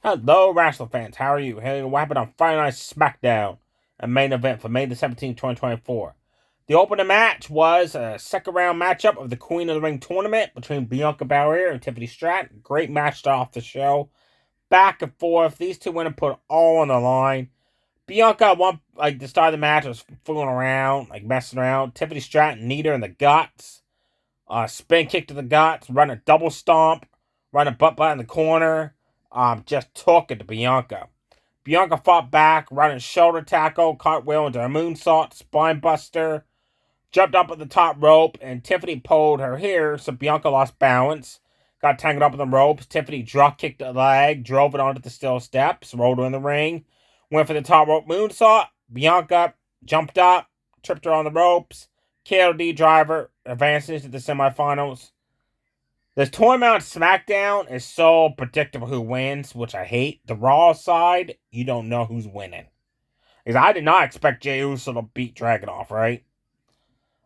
Hello, wrestling fans. How are you? Hey, what happened on Friday Night SmackDown, a main event for May the 17th, 2024? The opening match was a second round matchup of the Queen of the Ring tournament between Bianca Belair and Tiffany Stratton. Great match to off the show. Back and forth. These two women put all on the line. Bianca, the start of the match, was fooling around, messing around. Tiffany Stratton kneed her in the guts. Spin kick to the guts, run a double stomp, run a butt in the corner. Just took it to Bianca. Bianca fought back, running shoulder tackle, cartwheel into a moonsault, spine buster, jumped up at the top rope, and Tiffany pulled her hair, so Bianca lost balance. Got tangled up in the ropes. Tiffany drop kicked the leg, drove it onto the steel steps, rolled her in the ring, went for the top rope moonsault. Bianca jumped up, tripped her on the ropes. KOD driver advances to the semifinals. This tournament on SmackDown is so predictable who wins, which I hate. The Raw side, you don't know who's winning. Because I did not expect Jey Uso to beat Dragunov, right?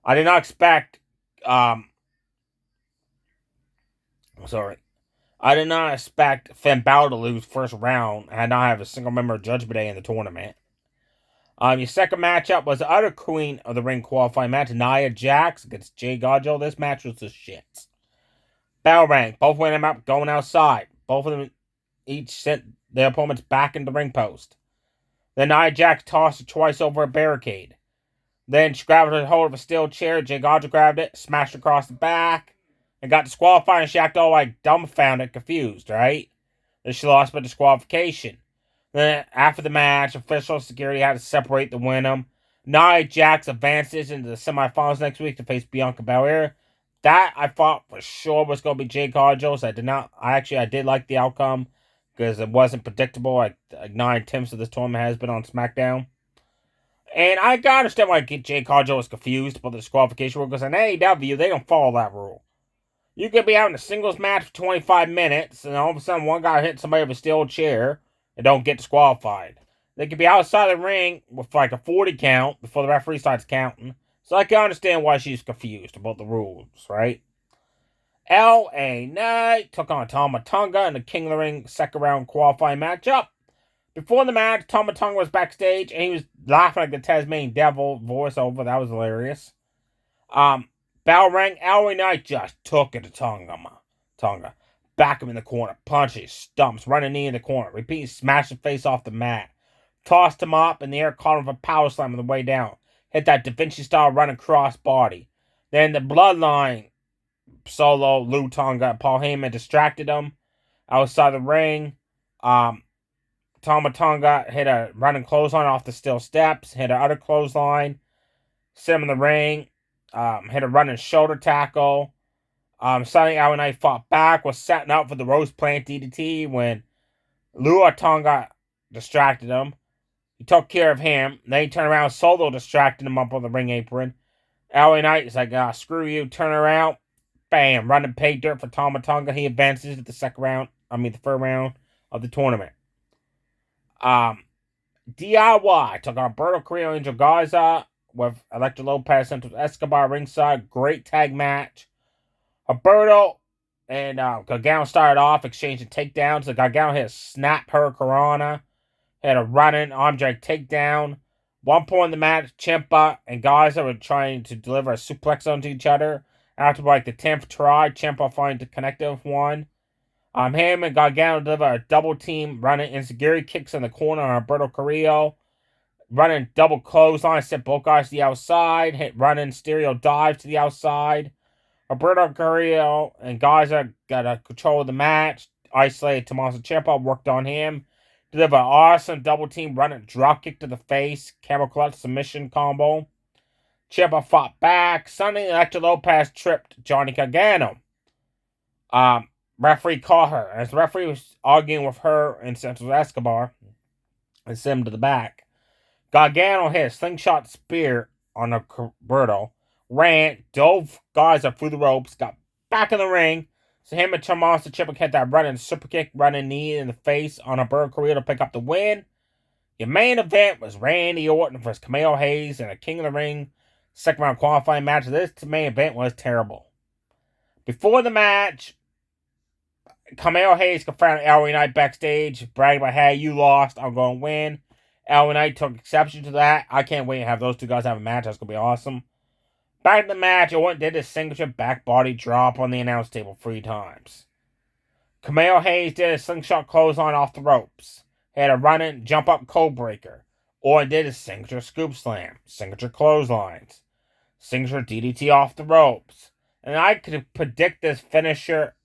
I did not expect, I did not expect Finn Balor to lose first round and not have a single member of Judgment Day in the tournament. Your second matchup was the other Queen of the Ring qualifying match, Nia Jax against Jay Gargano. This match was the shit. Bell rang. Both went them up, going outside. Both of them each sent their opponents back into the ring post. Then Nia Jax tossed her twice over a barricade. Then she grabbed a hold of a steel chair. Jay Gargano grabbed it, smashed across the back, and got disqualified, and she acted all dumbfounded, confused, right? Then she lost by disqualification. Then, after the match, official security had to separate the win. Nia Jax advances into the semifinals next week to face Bianca Belair. That I thought for sure was going to be Jay Gargano. I did like the outcome because it wasn't predictable. Like 9/10 of this tournament has been on SmackDown. And I can understand why Jay Gargano was confused about the disqualification rule because in AEW, they don't follow that rule. You could be out in a singles match for 25 minutes, and all of a sudden one guy hits somebody with a steel chair and don't get disqualified. They could be outside the ring with a 40 count before the referee starts counting. So I can understand why she's confused about the rules, right? LA Knight took on Tama Tonga in the King of the Ring second round qualifying matchup. Before the match, Tama Tonga was backstage and he was laughing like the Tasmanian Devil voiceover. That was hilarious. Bell rang. LA Knight just took it to Tonga. Back him in the corner. Punches, stumps, running knee in the corner. Repeat, smash his face off the mat. Tossed him up in the air, caught him for a power slam on the way down. Hit that Da Vinci style running cross body. Then the Bloodline Solo, Lou Tonga, and Paul Heyman distracted him outside the ring. Tama Tonga hit a running clothesline off the steel steps, hit another clothesline, set him in the ring, hit a running shoulder tackle. Suddenly, LA Knight fought back, was setting up for the Rose Plant DDT when Lua Tonga distracted him. He took care of him. Then he turned around, Solo distracted him up on the ring apron. LA Knight is like, screw you, turn around. Bam, running pay dirt for Tama Tonga. He advances to the third round of the tournament. DIY took on Alberto Carrillo and Angel Garza with Electra Lopez, Santos Escobar ringside. Great tag match. Alberto and Gargano started off exchanging takedowns. The Gargano hit a snap hurricanrana, had a running arm drag takedown. One point in the match, Ciampa and Garza were trying to deliver a suplex onto each other. After the 10th try, Ciampa finds the connective one. Him and Gargano deliver a double team running enziguri kicks in the corner on Alberto Carrillo. Running double clothesline, sent both guys to the outside. Hit running stereo dive to the outside. Alberto Carrillo and Garza got a control of the match. Isolated Tommaso Ciampa, worked on him. Deliver an awesome double team running drop kick to the face. Camel clutch submission combo. Ciampa fought back. Suddenly, Electra Lopez tripped Johnny Gargano. Referee caught her. As the referee was arguing with her and Santos Escobar and sent him to the back, Gargano hit a slingshot spear on Alberto. Ran, dove Garza through the ropes, got back in the ring. So him and Tommaso Ciampa hit that running super kick, running knee in the face on Alberto Carrillo to pick up the win. Your main event was Randy Orton versus Camille Hayes in a King of the Ring second round qualifying match. This main event was terrible. Before the match, Camille Hayes confronted LA Knight backstage, bragging about, hey, you lost, I'm going to win. LA Knight took exception to that. I can't wait to have those two guys have a match. That's going to be awesome. Back in the match, Orton did his signature back body drop on the announce table 3 times. Camille Hayes did a slingshot clothesline off the ropes. He had a run-in, jump-up code breaker. Orton did his signature scoop slam, signature clotheslines, signature DDT off the ropes. And I could predict this finisher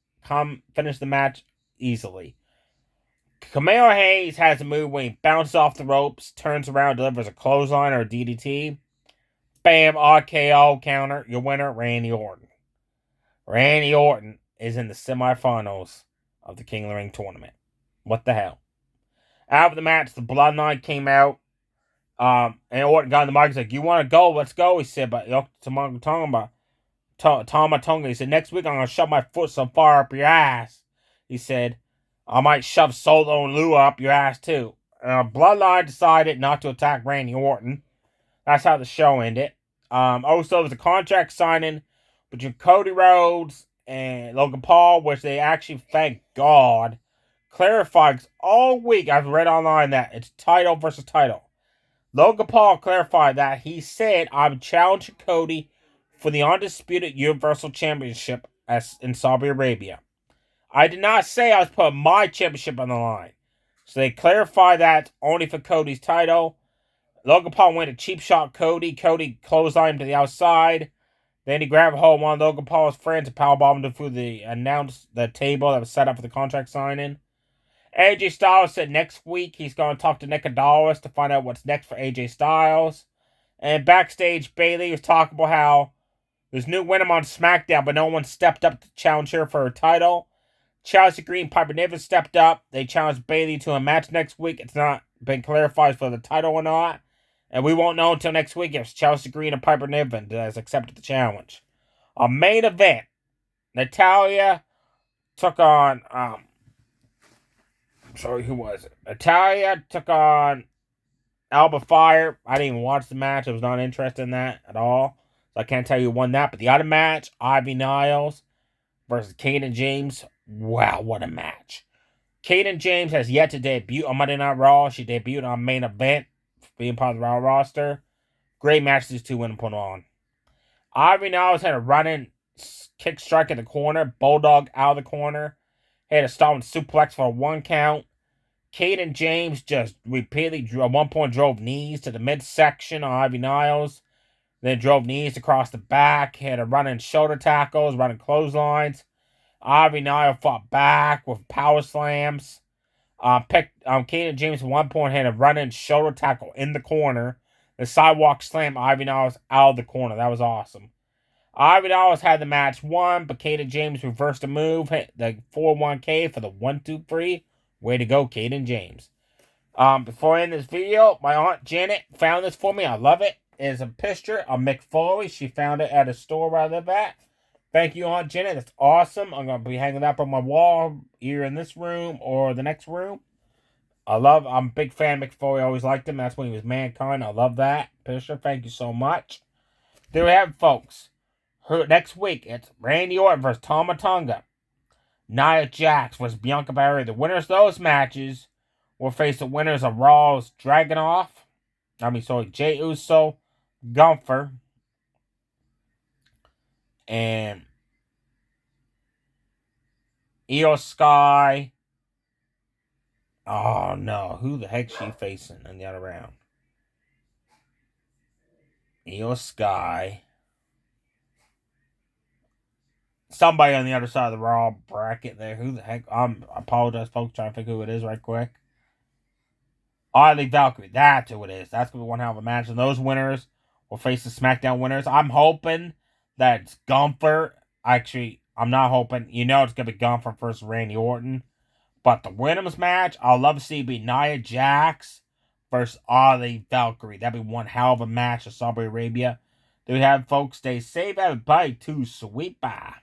finish the match easily. Camille Hayes has a move when he bounces off the ropes, turns around, delivers a clothesline or a DDT. Bam, RKO counter, your winner, Randy Orton. Randy Orton is in the semifinals of the King of the Ring tournament. What the hell? After the match, the Bloodline came out. And Orton got on the mic. He's like, you want to go? Let's go. He said, but Tama Tonga. He said, next week I'm going to shove my foot so far up your ass. He said, I might shove Solo and Lou up your ass too. Bloodline decided not to attack Randy Orton. That's how the show ended. Also, there was a contract signing between Cody Rhodes and Logan Paul, which they actually, thank God, clarified. All week I've read online that it's title versus title. Logan Paul clarified that he said, I'm challenging Cody for the undisputed Universal Championship in Saudi Arabia. I did not say I was putting my championship on the line. So they clarified that only for Cody's title. Logan Paul went a cheap shot Cody. Cody clotheslined him to the outside. Then he grabbed a hold of one of Logan Paul's friends and powerbombed him through the table that was set up for the contract signing. AJ Styles said next week he's going to talk to Nick Adalis to find out what's next for AJ Styles. And backstage, Bayley was talking about how there's new women on SmackDown, but no one stepped up to challenge her for her title. Chelsea Green, Piper Niven stepped up. They challenged Bayley to a match next week. It's not been clarified for the title or not. And we won't know until next week if Chelsea Green and Piper Niven has accepted the challenge. A main event. Natalya took on... who was it? Natalya took on Alba Fire. I didn't even watch the match. I was not interested in that at all. So I can't tell you who won that. But the other match, Ivy Niles versus Kaden James. Wow, what a match. Kaden James has yet to debut on Monday Night Raw. She debuted on main event, being part of the Raw roster. Great match these two women put on. Ivy Niles had a running kick strike in the corner. Bulldog out of the corner. Had a stalling suplex for a 1 count. Kaden James just repeatedly, at one point, drove knees to the midsection on Ivy Niles. Then drove knees across the back. Had a running shoulder tackles, running clotheslines. Ivy Niles fought back with power slams. Kaden James at one point had a running shoulder tackle in the corner. The sidewalk slammed Ivy Niles out of the corner. That was awesome. Ivy Niles had the match won, but Kaden James reversed the move, hit the 4-1K for the 1-2-3. Way to go, Kaden James. Before I end this video, my Aunt Janet found this for me. I love it. It's a picture of Mick Foley. She found it at a store where I live at. Thank you, Aunt Janet. That's awesome. I'm going to be hanging up on my wall, either in this room or the next room. I'm a big fan of Mick Foley. I always liked him. That's when he was Mankind. I love that picture. Thank you so much. There we have it, folks. Next week, it's Randy Orton versus Tama Tonga. Nia Jax versus Bianca Belair. The winners of those matches will face the winners of Raw's Jey Uso, Gunther, and Io Sky. Oh no, who the heck's she facing in the other round? Io Sky. Somebody on the other side of the Raw bracket there. Who the heck? I apologize, folks. Trying to think who it is right quick. Harley Valkyrie. That's who it is. That's going to be one hell of a match. And those winners will face the SmackDown winners. I'm hoping that it's Gunther. Actually, I'm not hoping. You know it's going to be Gunther versus Randy Orton. But the women's match, I'd love to see be Nia Jax versus Harley Valkyrie. That'd be one hell of a match in Saudi Arabia. There we have it, folks. Stay safe, everybody. Too sweet. Bye.